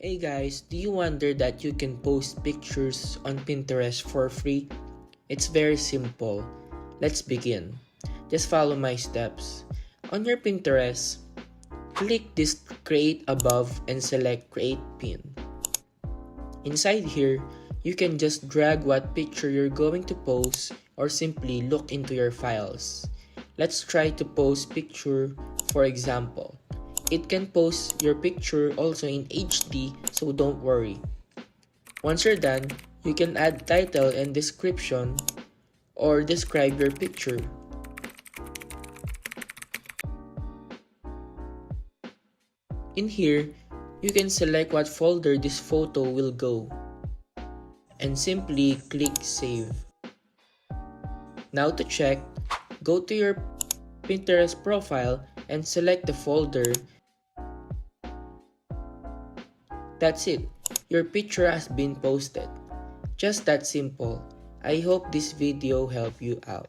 Hey guys, do you wonder that you can post pictures on Pinterest for free? It's very simple. Let's begin. Just follow my steps. On your Pinterest, click this create above and select create pin. Inside here, you can just drag what picture you're going to post or simply look into your files. Let's try to post picture for example. It can post your picture also in HD, so don't worry. Once you're done, you can add title and description or describe your picture. In here, you can select what folder this photo will go and simply click save. Now to check, go to your Pinterest profile and select the folder. That's it, your picture has been posted. Just that simple. I hope this video helped you out.